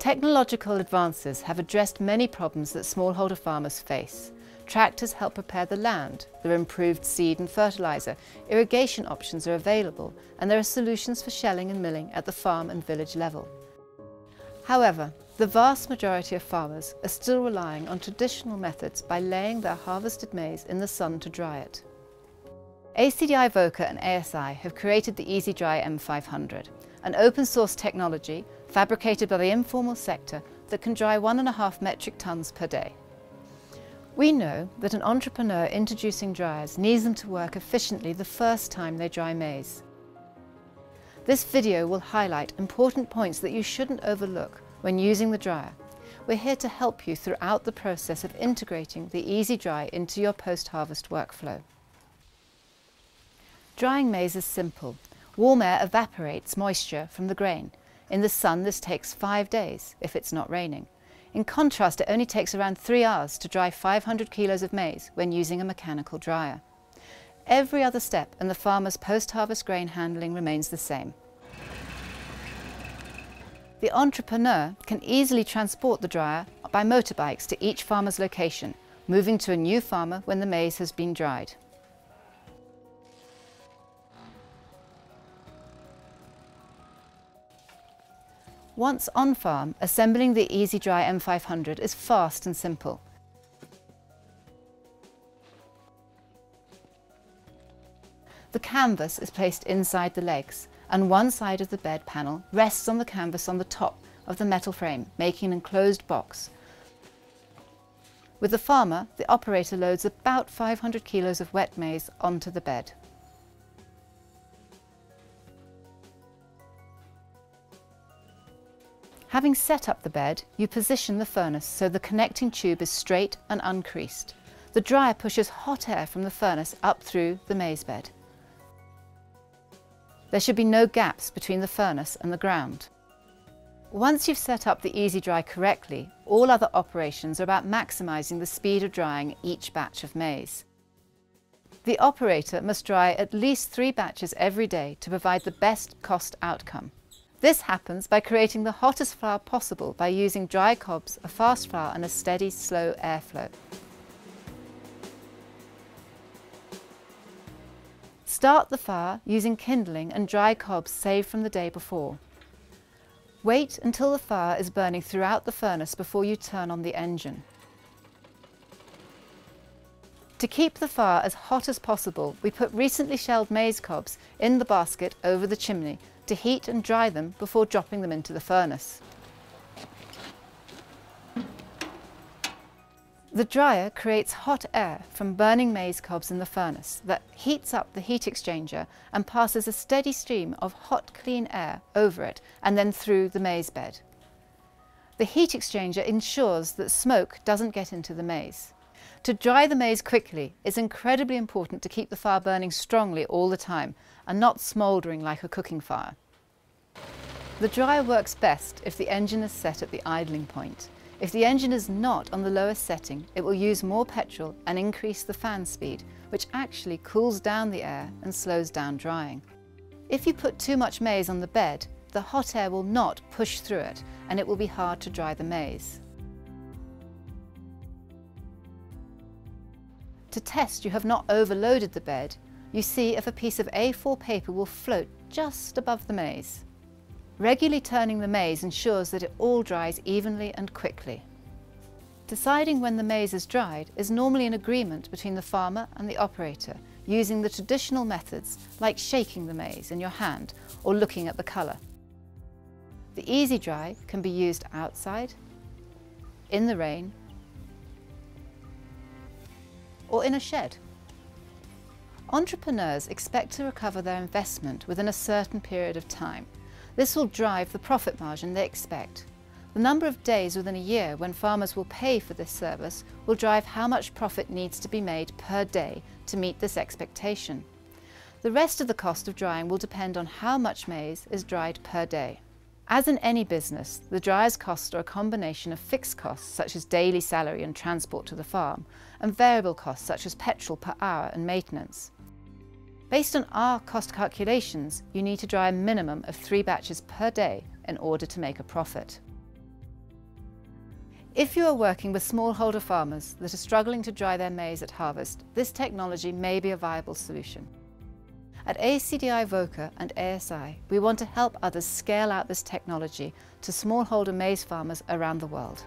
Technological advances have addressed many problems that smallholder farmers face. Tractors help prepare the land, there are improved seed and fertiliser, irrigation options are available, and there are solutions for shelling and milling at the farm and village level. However, the vast majority of farmers are still relying on traditional methods by laying their harvested maize in the sun to dry it. ACDI, VOCA and ASI have created the EasyDry M500, an open source technology fabricated by the informal sector that can dry 1.5 metric tonnes per day. We know that an entrepreneur introducing dryers needs them to work efficiently the first time they dry maize. This video will highlight important points that you shouldn't overlook when using the dryer. We're here to help you throughout the process of integrating the EasyDry into your post-harvest workflow. Drying maize is simple. Warm air evaporates moisture from the grain. In the sun, this takes 5 days if it's not raining. In contrast, it only takes around 3 hours to dry 500 kilos of maize when using a mechanical dryer. Every other step in the farmer's post-harvest grain handling remains the same. The entrepreneur can easily transport the dryer by motorbikes to each farmer's location, moving to a new farmer when the maize has been dried. Once on farm, assembling the EasyDry M500 is fast and simple. The canvas is placed inside the legs, and one side of the bed panel rests on the canvas on the top of the metal frame, making an enclosed box. With the farmer, the operator loads about 500 kilos of wet maize onto the bed. Having set up the bed, you position the furnace so the connecting tube is straight and uncreased. The dryer pushes hot air from the furnace up through the maize bed. There should be no gaps between the furnace and the ground. Once you've set up the EasyDry correctly, all other operations are about maximising the speed of drying each batch of maize. The operator must dry at least 3 batches every day to provide the best cost outcome. This happens by creating the hottest flour possible by using dry cobs, a fast flour and a steady, slow airflow. Start the fire using kindling and dry cobs saved from the day before. Wait until the fire is burning throughout the furnace before you turn on the engine. To keep the fire as hot as possible, we put recently shelled maize cobs in the basket over the chimney to heat and dry them before dropping them into the furnace. The dryer creates hot air from burning maize cobs in the furnace that heats up the heat exchanger and passes a steady stream of hot, clean air over it and then through the maize bed. The heat exchanger ensures that smoke doesn't get into the maize. To dry the maize quickly, it's incredibly important to keep the fire burning strongly all the time and not smouldering like a cooking fire. The dryer works best if the engine is set at the idling point. If the engine is not on the lowest setting, it will use more petrol and increase the fan speed, which actually cools down the air and slows down drying. If you put too much maize on the bed, the hot air will not push through it and it will be hard to dry the maize. To test you have not overloaded the bed, you see if a piece of A4 paper will float just above the maize. Regularly turning the maize ensures that it all dries evenly and quickly. Deciding when the maize is dried is normally an agreement between the farmer and the operator, using the traditional methods like shaking the maize in your hand or looking at the colour. The EasyDry can be used outside, in the rain, or in a shed. Entrepreneurs expect to recover their investment within a certain period of time. This will drive the profit margin they expect. The number of days within a year when farmers will pay for this service will drive how much profit needs to be made per day to meet this expectation. The rest of the cost of drying will depend on how much maize is dried per day. As in any business, the dryer's costs are a combination of fixed costs such as daily salary and transport to the farm, and variable costs such as petrol per hour and maintenance. Based on our cost calculations, you need to dry a minimum of 3 batches per day in order to make a profit. If you are working with smallholder farmers that are struggling to dry their maize at harvest, this technology may be a viable solution. At ACDI, VOCA and ASI, we want to help others scale out this technology to smallholder maize farmers around the world.